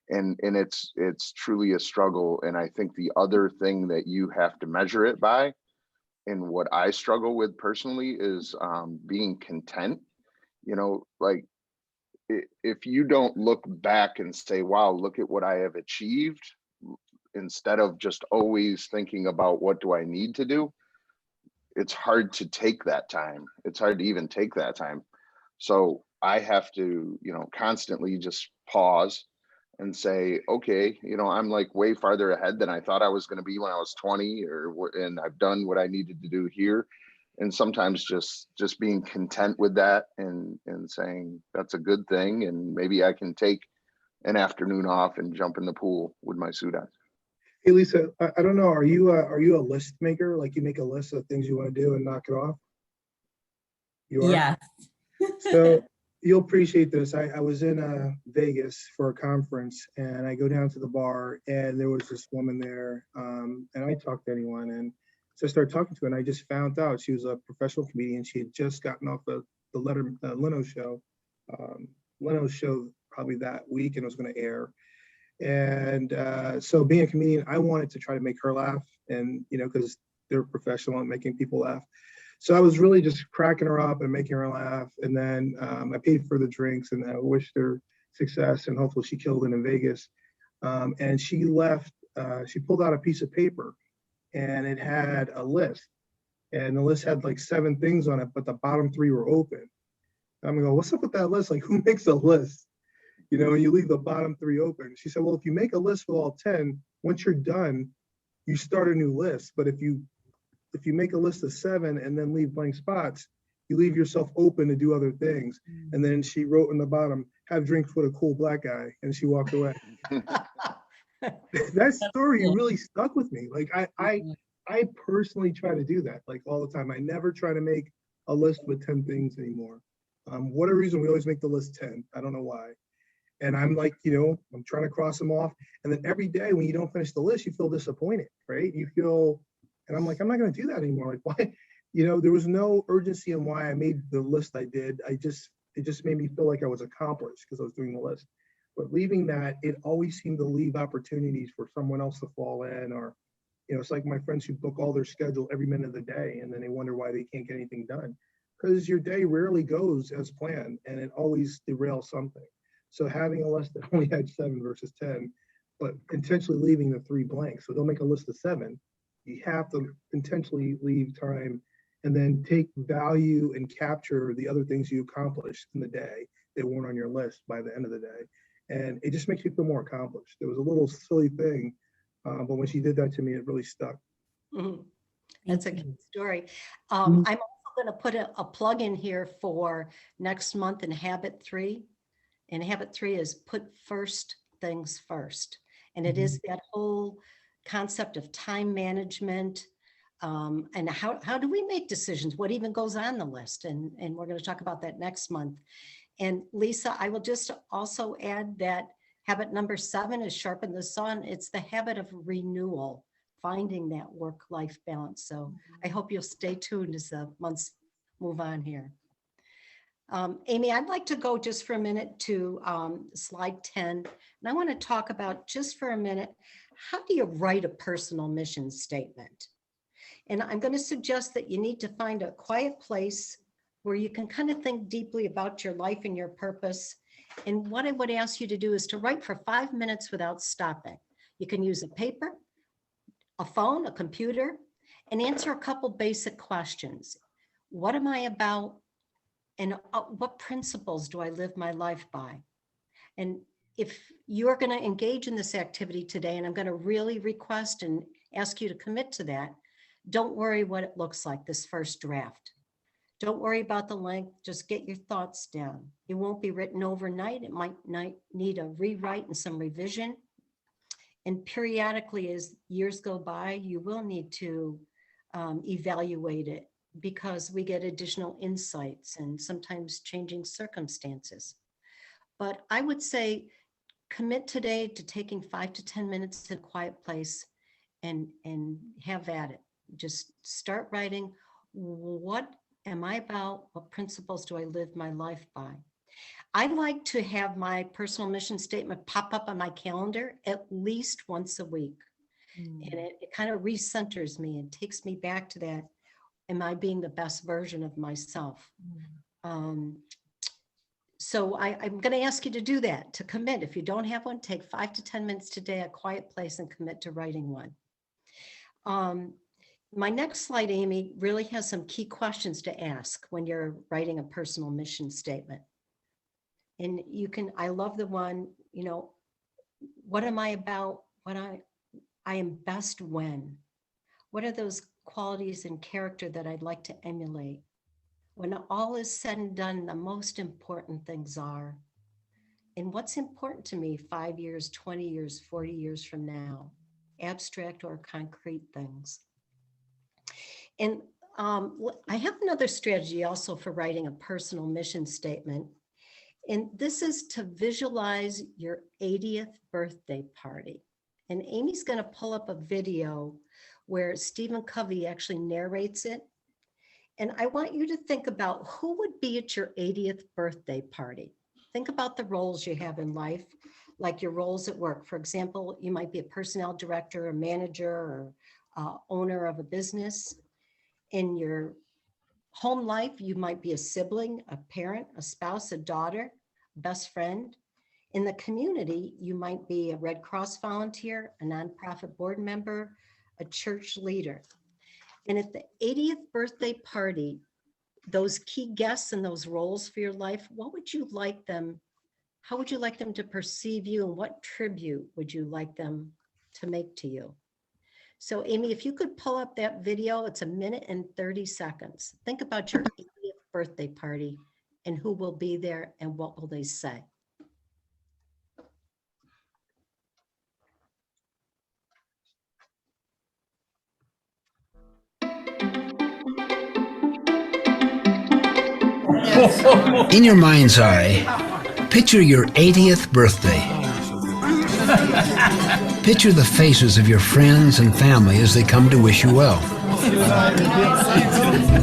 and it's truly a struggle. And I think the other thing that you have to measure it by, and what I struggle with personally, is being content. You know, like if you don't look back and say, wow, look at what I have achieved, instead of just always thinking about what do I need to do, it's hard to take that time. It's hard to even take that time. So I have to, constantly just pause and say, okay, I'm like way farther ahead than I thought I was going to be when I was 20, and I've done what I needed to do here. And sometimes just being content with that, and saying that's a good thing. And maybe I can take an afternoon off and jump in the pool with my suit on. Hey, Lisa, I don't know, are you a list maker? Like you make a list of things you want to do and knock it off? You are? Yeah. So you'll appreciate this. I was in Vegas for a conference, and I go down to the bar, and there was this woman there, and I talked to anyone, and so I started talking to her, and I just found out she was a professional comedian. She had just gotten off the Leno show. Leno show probably that week, and it was going to air. And so being a comedian, I wanted to try to make her laugh, and because they're professional at making people laugh. So I was really just cracking her up and making her laugh. And then I paid for the drinks, and I wished her success, and hopefully she killed it in Vegas. And she left, she pulled out a piece of paper, and it had a list, and the list had like 7 things on it, but the bottom 3 were open. I'm gonna go, what's up with that list? Like, who makes a list? And you leave the bottom 3 open. She said, well, if you make a list with all 10, once you're done, you start a new list. But if you make a list of 7 and then leave blank spots, you leave yourself open to do other things. And then she wrote in the bottom, have drinks with a cool black guy, and she walked away. That story really stuck with me. Like I personally try to do that, like all the time. I never try to make a list with 10 things anymore. Whatever reason, we always make the list 10. I don't know why. And I'm like, I'm trying to cross them off. And then every day when you don't finish the list, you feel disappointed, right? You feel, and I'm like, I'm not going to do that anymore. Like, why? There was no urgency in why I made the list I did. It just made me feel like I was accomplished because I was doing the list. But leaving that, it always seemed to leave opportunities for someone else to fall in, or, it's like my friends who book all their schedule every minute of the day, and then they wonder why they can't get anything done. Because your day rarely goes as planned, and it always derails something. So having a list that only had 7 versus 10, but intentionally leaving the 3 blank. So don't make a list of 7. You have to intentionally leave time, and then take value and capture the other things you accomplished in the day that weren't on your list by the end of the day. And it just makes you feel more accomplished. It was a little silly thing, but when she did that to me, it really stuck. Mhm. That's a good story. I'm also going to put a plug in here for next month in Habit 3. And Habit 3 is put first things first. And it is that whole concept of time management, and how do we make decisions? What even goes on the list? And we're going to talk about that next month. And Lisa, I will just also add that habit number 7 is sharpen the saw. It's the habit of renewal, finding that work-life balance. So I hope you'll stay tuned as the months move on here. Amy, I'd like to go just for a minute to slide 10. And I want to talk about just for a minute, how do you write a personal mission statement? And I'm going to suggest that you need to find a quiet place where you can kind of think deeply about your life and your purpose. And what I would ask you to do is to write for 5 minutes without stopping. You can use a paper, a phone, a computer, and answer a couple basic questions. What am I about? And what principles do I live my life by? And if you're going to engage in this activity today, and I'm going to really request and ask you to commit to that, don't worry what it looks like, this first draft. Don't worry about the length, just get your thoughts down. It won't be written overnight. It might need a rewrite and some revision. And periodically, as years go by, you will need to evaluate it, because we get additional insights and sometimes changing circumstances. But I would say commit today to taking 5 to 10 minutes in a quiet place and have at it. Just start writing. What am I about? What principles do I live my life by? I like to have my personal mission statement pop up on my calendar at least once a week. And it kind of recenters me and takes me back to that. Am I being the best version of myself? So I'm going to ask you to do that, to commit. If you don't have one, take 5 to 10 minutes today, a quiet place, and commit to writing one. My next slide, Amy, really has some key questions to ask when you're writing a personal mission statement. And you can, I love the one, you know, what am I about? What I am best when? What are those qualities and character that I'd like to emulate? When all is said and done, the most important things are. And what's important to me 5 years, 20 years, 40 years from now? Abstract or concrete things. And I have another strategy also for writing a personal mission statement. And this is to visualize your 80th birthday party. And Amy's going to pull up a video where Stephen Covey actually narrates it. And I want you to think about who would be at your 80th birthday party. Think about the roles you have in life, like your roles at work. For example, you might be a personnel director, a manager, or owner of a business. In your home life, you might be a sibling, a parent, a spouse, a daughter, best friend. In the community, you might be a Red Cross volunteer, a nonprofit board member, a church leader. And at the 80th birthday party, those key guests and those roles for your life, what would you like them, how would you like them to perceive you, and what tribute would you like them to make to you? So Amy, if you could pull up that video, it's 1 minute and 30 seconds. Think about your 80th birthday party and who will be there and what will they say? In your mind's eye, picture your 80th birthday. Picture the faces of your friends and family as they come to wish you well.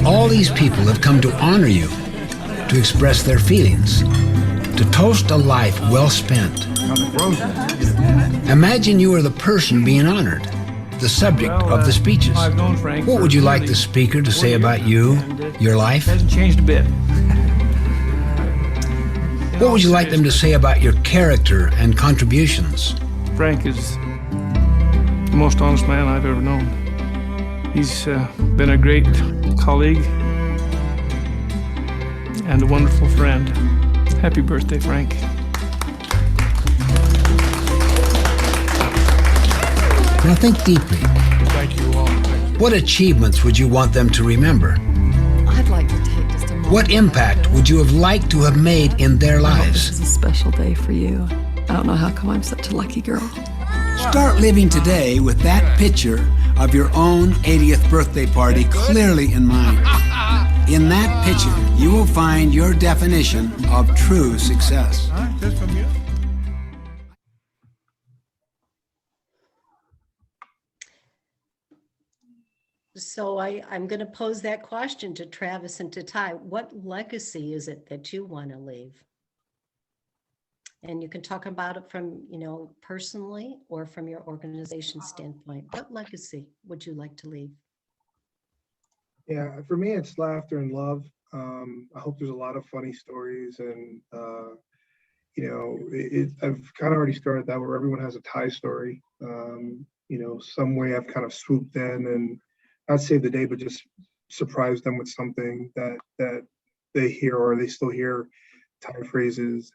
All these people have come to honor you, to express their feelings, to toast a life well spent. Imagine you are the person being honored, the subject of the speeches. What would you like the speaker to say about you, your life? Hasn't changed a bit. What would you like them to say about your character and contributions? Frank is the most honest man I've ever known. He's been a great colleague and a wonderful friend. Happy birthday, Frank. Now think deeply. Thank you all. What achievements would you want them to remember? I'd like to take just a moment. What impact would you have liked to have made in their lives? This is a special day for you. I don't know how come I'm such a lucky girl. Start living today with that picture of your own 80th birthday party clearly in mind. In that picture, you will find your definition of true success. So I'm going to pose that question to Travis and to Ty. What legacy is it that you want to leave? And you can talk about it from, you know, personally or from your organization standpoint. What legacy would you like to leave? Yeah, for me, it's laughter and love. I hope there's a lot of funny stories, and you know, I've kind of already started that where everyone has a Ty story. You know, some way I've kind of swooped in and not save the day, but just surprise them with something that they hear or they still hear Ty phrases.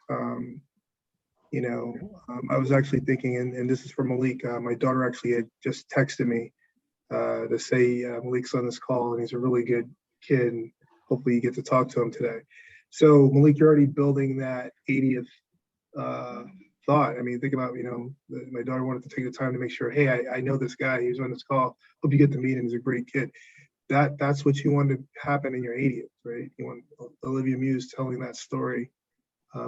I was actually thinking, and this is for Malik, my daughter actually had just texted me to say Malik's on this call and he's a really good kid and hopefully you get to talk to him today. So Malik, you're already building that 80th thought. I mean, think about, my daughter wanted to take the time to make sure, hey, I know this guy, he's on this call. Hope you get to meet him, he's a great kid. That's what you want to happen in your 80th, right? You want Olivia Muse telling that story,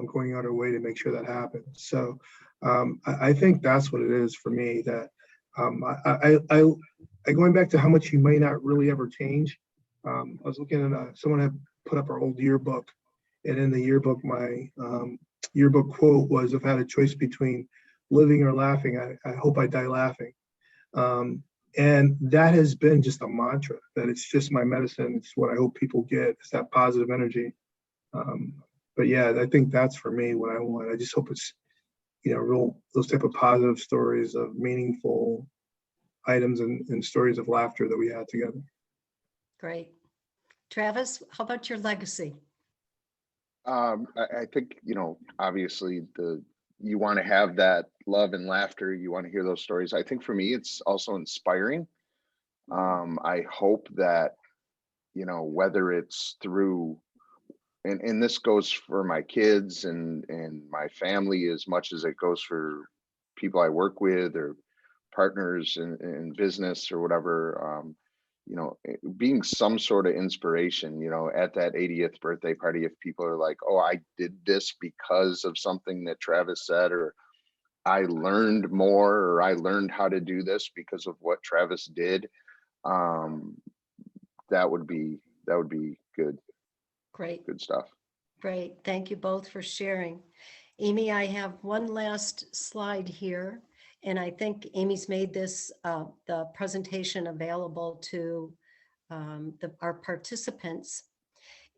going out her way to make sure that happens. So I think that's what it is for me, that I going back to how much you may not really ever change. I was looking at someone had put up our old yearbook, and in the yearbook, my yearbook quote was, if I had a choice between living or laughing, I hope I die laughing. And that has been just a mantra, that it's just my medicine. It's what I hope people get. It's that positive energy. But yeah, I think that's for me what I want. I just hope it's, real, those type of positive stories of meaningful items and stories of laughter that we had together. Great. Travis, how about your legacy? I think, obviously you want to have that love and laughter. You want to hear those stories. I think for me, it's also inspiring. I hope that, whether it's through, and this goes for my kids and my family as much as it goes for people I work with or partners in business or whatever, being some sort of inspiration, at that 80th birthday party, if people are like, oh, I did this because of something that Travis said, or I learned more, or I learned how to do this because of what Travis did, that would be good. Great. Good stuff. Great. Thank you both for sharing. Amy, I have one last slide here, and I think Amy's made this, the presentation available to our participants.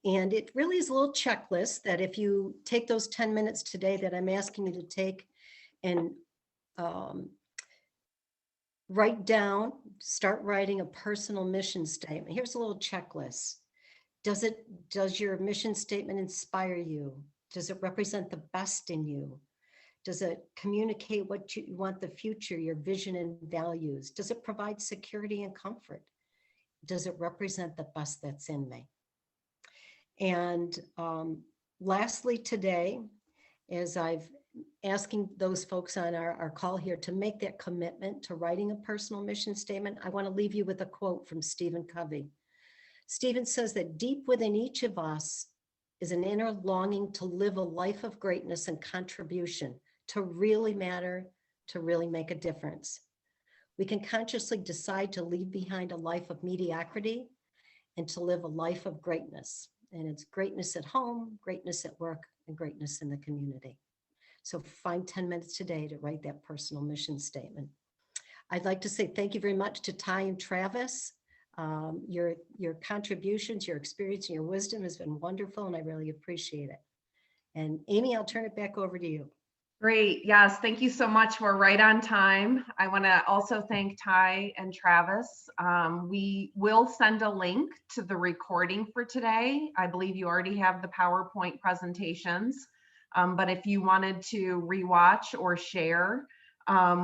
And it really is a little checklist that if you take those 10 minutes today that I'm asking you to take and start writing a personal mission statement. Here's a little checklist. Does your mission statement inspire you? Does it represent the best in you? Does it communicate what you want the future, your vision and values? Does it provide security and comfort? Does it represent the best that's in me? And lastly today, as I've asking those folks on our call here to make that commitment to writing a personal mission statement, I want to leave you with a quote from Stephen Covey. Stephen says that deep within each of us is an inner longing to live a life of greatness and contribution, to really matter, to really make a difference. We can consciously decide to leave behind a life of mediocrity and to live a life of greatness. And it's greatness at home, greatness at work, and greatness in the community. So find 10 minutes today to write that personal mission statement. I'd like to say thank you very much to Ty and Travis. Your contributions, your experience, and your wisdom has been wonderful, and I really appreciate it. And Amy, I'll turn it back over to you. Great. Yes. Thank you so much. We're right on time. I want to also thank Ty and Travis. We will send a link to the recording for today. I believe you already have the PowerPoint presentations. But if you wanted to rewatch or share,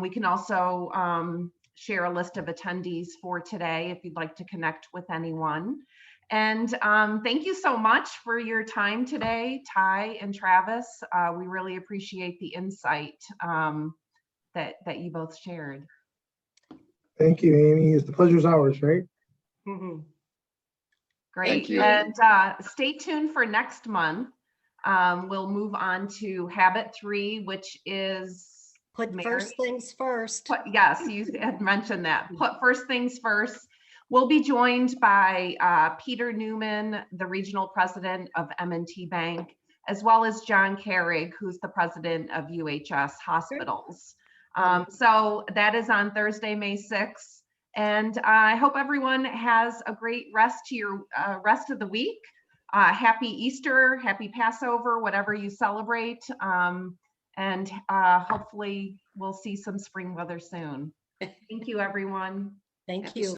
we can also share a list of attendees for today if you'd like to connect with anyone. And thank you so much for your time today, Ty and Travis. We really appreciate the insight that you both shared. Thank you, Amy. The pleasure's ours, right? Mm-hmm. Great. Thank you. And stay tuned for next month. We'll move on to habit 3, which is Put first things first. Yes, you had mentioned that. Put first things first. We'll be joined by Peter Newman, the regional president of M&T Bank, as well as John Carrig, who's the president of UHS Hospitals. So that is on Thursday, May 6th. And I hope everyone has a great rest of the week. Happy Easter, happy Passover, whatever you celebrate. And hopefully we'll see some spring weather soon. Thank you, everyone. Thank you.